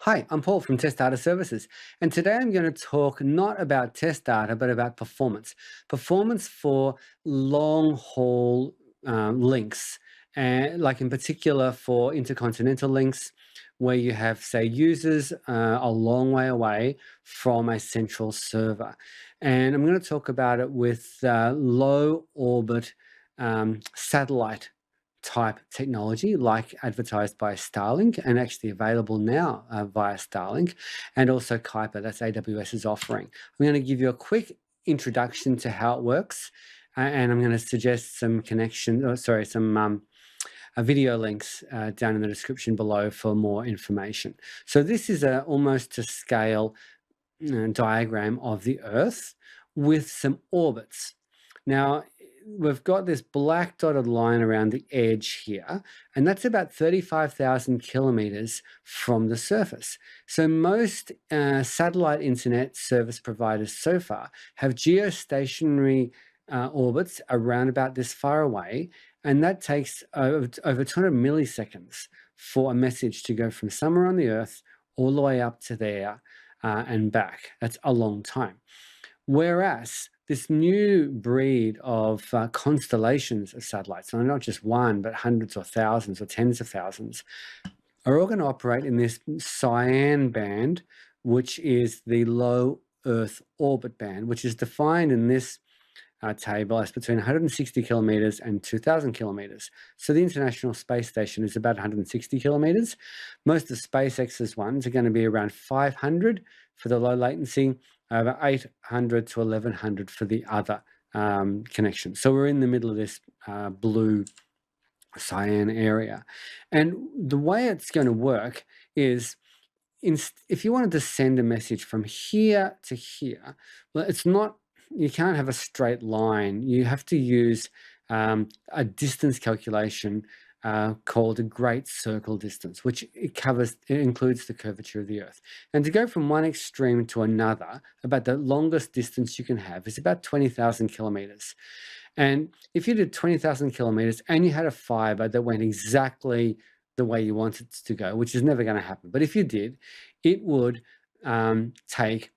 Hi, I'm Paul from Test Data Services, and today I'm going to talk not about test data, but about performance. Performance for long haul links, and like in particular for intercontinental links, where you have, say, users a long way away from a central server. And I'm going to talk about it with low orbit satellite type technology like advertised by Starlink and actually available now via Starlink, and also Kuiper, that's AWS's offering. I'm going to give you a quick introduction to how it works, and I'm going to suggest some video links down in the description below for more information. So this is a almost to scale diagram of the Earth with some orbits. Now, we've got this black dotted line around the edge here, and that's about 35,000 kilometers from the surface. So most satellite internet service providers so far have geostationary orbits around about this far away, and that takes over 200 milliseconds for a message to go from somewhere on the Earth all the way up to there and back. That's a long time. Whereas this new breed of constellations of satellites, and not just one, but hundreds or thousands or tens of thousands, are all going to operate in this cyan band, which is the low Earth orbit band, which is defined in this table as between 160 kilometers and 2,000 kilometers. So the International Space Station is about 160 kilometers. Most of SpaceX's ones are going to be around 500 for the low latency, over 800 to 1100 for the other connections. So we're in the middle of this blue cyan area. And the way it's going to work is if you wanted to send a message from here to here, well, you can't have a straight line. You have to use a distance calculation called a great circle distance, which it includes the curvature of the Earth. And to go from one extreme to another, about the longest distance you can have is about 20,000 kilometers. And if you did 20,000 kilometers and you had a fiber that went exactly the way you want it to go, which is never going to happen, but if you did, it would take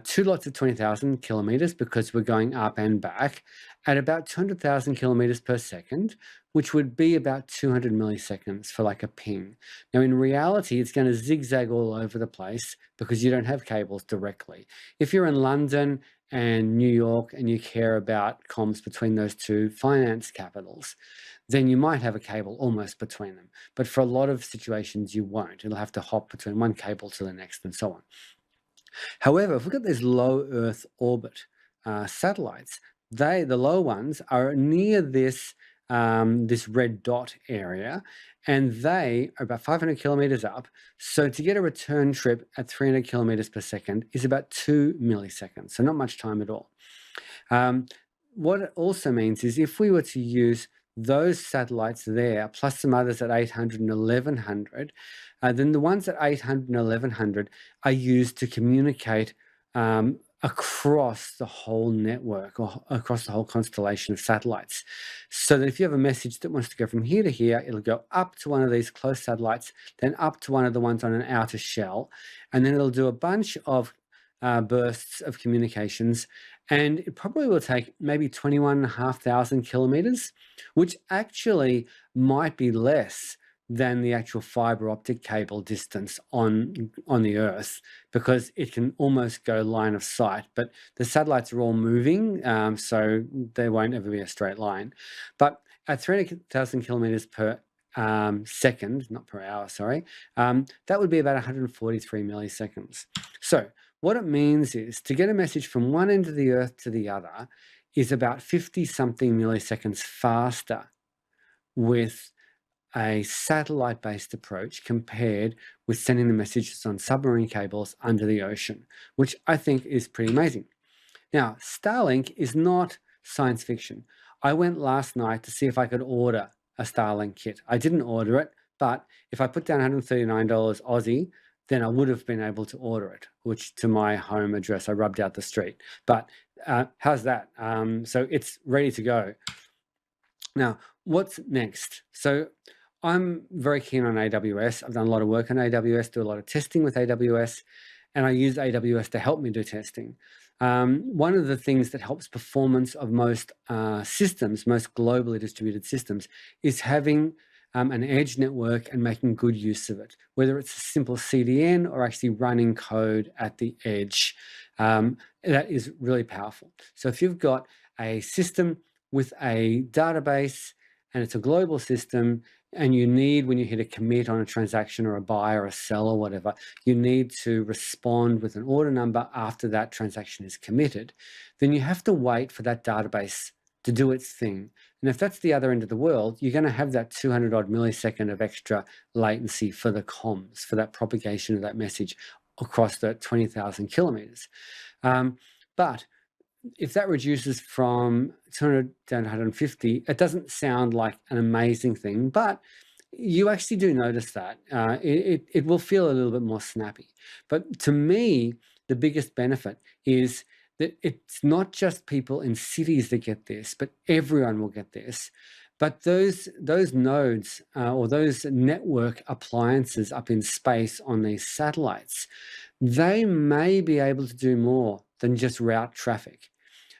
two lots of 20,000 kilometers, because we're going up and back at about 200,000 kilometers per second, which would be about 200 milliseconds for like a ping. Now, in reality, it's going to zigzag all over the place because you don't have cables directly. If you're in London and New York and you care about comms between those two finance capitals, then you might have a cable almost between them. But for a lot of situations, you won't. It'll have to hop between one cable to the next and so on. However, if we look at these low Earth orbit satellites, the low ones are near this red dot area, and they are about 500 kilometers up. So to get a return trip at 300 kilometers per second is about 2 milliseconds, so not much time at all. What it also means is if we were to use those satellites there, plus some others at 800 and 1100, then the ones at 800 and 1100 are used to communicate across the whole network or across the whole constellation of satellites. So that if you have a message that wants to go from here to here, it'll go up to one of these close satellites, then up to one of the ones on an outer shell, and then it'll do a bunch of bursts of communications, and it probably will take maybe 21,500 kilometers, which actually might be less than the actual fiber optic cable distance on the Earth, because it can almost go line of sight. But the satellites are all moving, so there won't ever be a straight line. But at 300,000 kilometers per second, not per hour, sorry, that would be about 143 milliseconds. So what it means is to get a message from one end of the Earth to the other is about 50-something milliseconds faster with a satellite-based approach compared with sending the messages on submarine cables under the ocean, which I think is pretty amazing. Now, Starlink is not science fiction. I went last night to see if I could order a Starlink kit. I didn't order it, but if I put down $139 Aussie, then I would have been able to order it, which to my home address, I rubbed out the street. But how's that? So it's ready to go. Now, what's next? So I'm very keen on AWS. I've done a lot of work on AWS, do a lot of testing with AWS, and I use AWS to help me do testing. One of the things that helps performance of most systems, most globally distributed systems, is having an edge network and making good use of it, whether it's a simple CDN or actually running code at the edge. That is really powerful. So if you've got a system with a database and it's a global system, and you need, when you hit a commit on a transaction or a buy or a sell or whatever, you need to respond with an order number after that transaction is committed, then you have to wait for that database to do its thing. And if that's the other end of the world, you're going to have that 200 odd millisecond of extra latency for the comms, for that propagation of that message across the 20,000 kilometers. But if that reduces from 200 down to 150, it doesn't sound like an amazing thing, but you actually do notice that. It will feel a little bit more snappy. But to me, the biggest benefit is that it's not just people in cities that get this, but everyone will get this. But those nodes or those network appliances up in space on these satellites, they may be able to do more than just route traffic.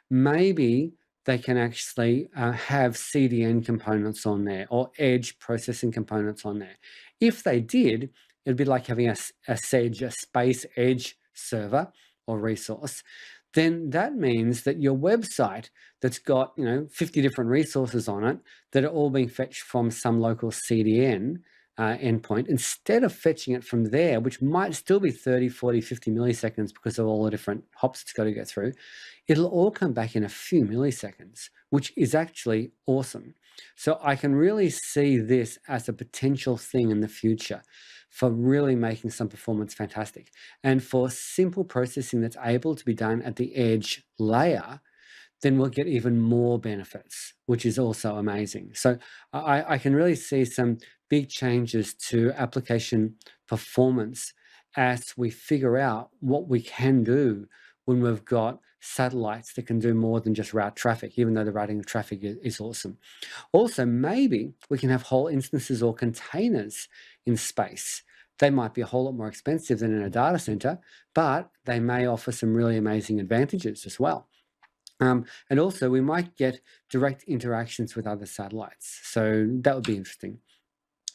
Maybe they can actually have CDN components on there or edge processing components on there. If they did, it'd be like having a SEDGE, a space edge server or resource. Then that means that your website that's got 50 different resources on it that are all being fetched from some local CDN endpoint, instead of fetching it from there, which might still be 30, 40, 50 milliseconds because of all the different hops it's got to go through, it'll all come back in a few milliseconds, which is actually awesome. So I can really see this as a potential thing in the future for really making some performance fantastic. And for simple processing that's able to be done at the edge layer, then we'll get even more benefits, which is also amazing. So I can really see some big changes to application performance as we figure out what we can do when we've got satellites that can do more than just route traffic, even though the routing of traffic is awesome. Also, maybe we can have whole instances or containers in space. They might be a whole lot more expensive than in a data center, but they may offer some really amazing advantages as well. And also, we might get direct interactions with other satellites. So that would be interesting.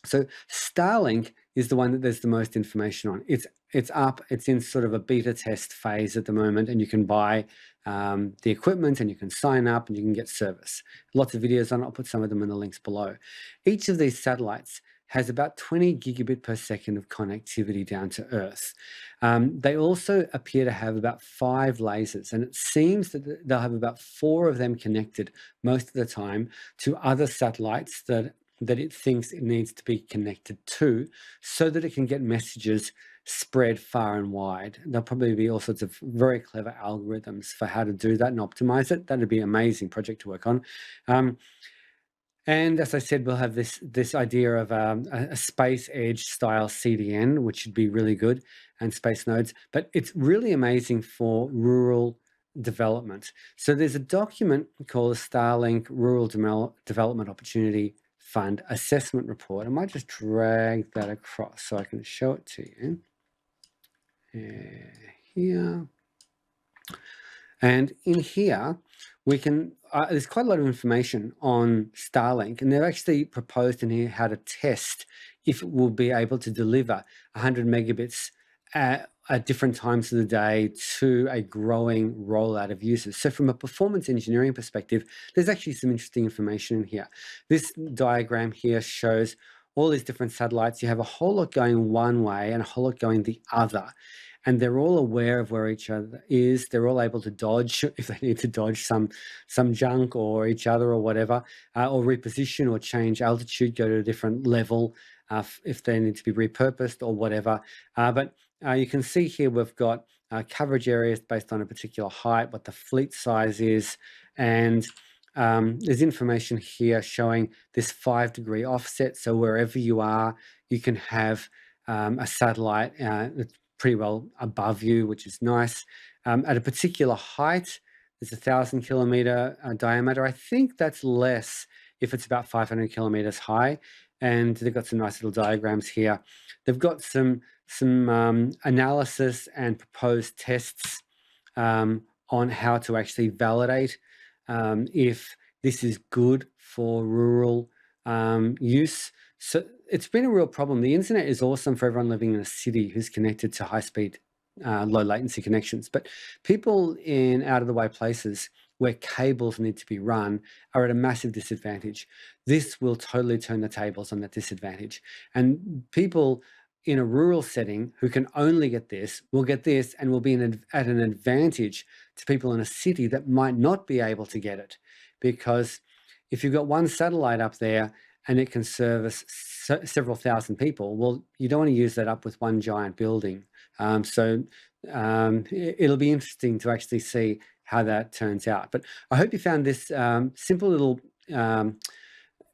So Starlink is the one that there's the most information on. It's up. It's in sort of a beta test phase at the moment, and you can buy the equipment, and you can sign up, and you can get service. Lots of videos on it. I'll put some of them in the links below. Each of these satellites has about 20 gigabit per second of connectivity down to Earth. They also appear to have about 5 lasers, and it seems that they'll have about 4 of them connected most of the time to other satellites that it thinks it needs to be connected to, so that it can get messages spread far and wide. There'll probably be all sorts of very clever algorithms for how to do that and optimize it. That'd be an amazing project to work on. And as I said, we'll have this idea of a space edge style CDN, which should be really good, and space nodes. But it's really amazing for rural development. So there's a document called the Starlink Rural Development Opportunity Fund Assessment Report. I might just drag that across so I can show it to you. Here. And in here, we can, there's quite a lot of information on Starlink, and they've actually proposed in here how to test if it will be able to deliver 100 megabits at different times of the day to a growing rollout of users. So from a performance engineering perspective, there's actually some interesting information in here. This diagram here shows all these different satellites. You have a whole lot going one way and a whole lot going the other. And they're all aware of where each other is. They're all able to dodge if they need to dodge some junk or each other or whatever, or reposition or change altitude, go to a different level if they need to be repurposed or whatever. But you can see here we've got coverage areas based on a particular height, what the fleet size is, and there's information here showing this 5-degree offset. So wherever you are, you can have a satellite that's pretty well above you, which is nice. At a particular height, there's 1,000 kilometer diameter. I think that's less if it's about 500 kilometers high. and they've got some nice little diagrams here. They've got some analysis and proposed tests on how to actually validate if this is good for rural use. So it's been a real problem. The internet is awesome for everyone living in a city who's connected to high-speed, low latency connections. But people in out-of-the-way places where cables need to be run are at a massive disadvantage. This will totally turn the tables on that disadvantage. And people in a rural setting who can only get this will get this and will be at an advantage to people in a city that might not be able to get it. Because if you've got one satellite up there and it can service several thousand people, well, you don't want to use that up with one giant building. So it'll be interesting to actually see how that turns out. But I hope you found this simple little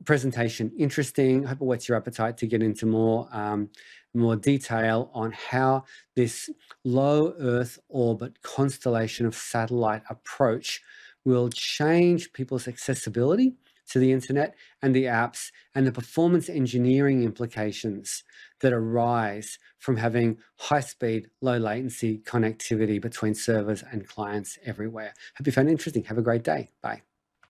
presentation interesting. I hope it whets your appetite to get into more detail on how this low Earth orbit constellation of satellite approach will change people's accessibility to the internet and the apps, and the performance engineering implications that arise from having high-speed, low-latency connectivity between servers and clients everywhere. Hope you found it interesting. Have a great day. Bye.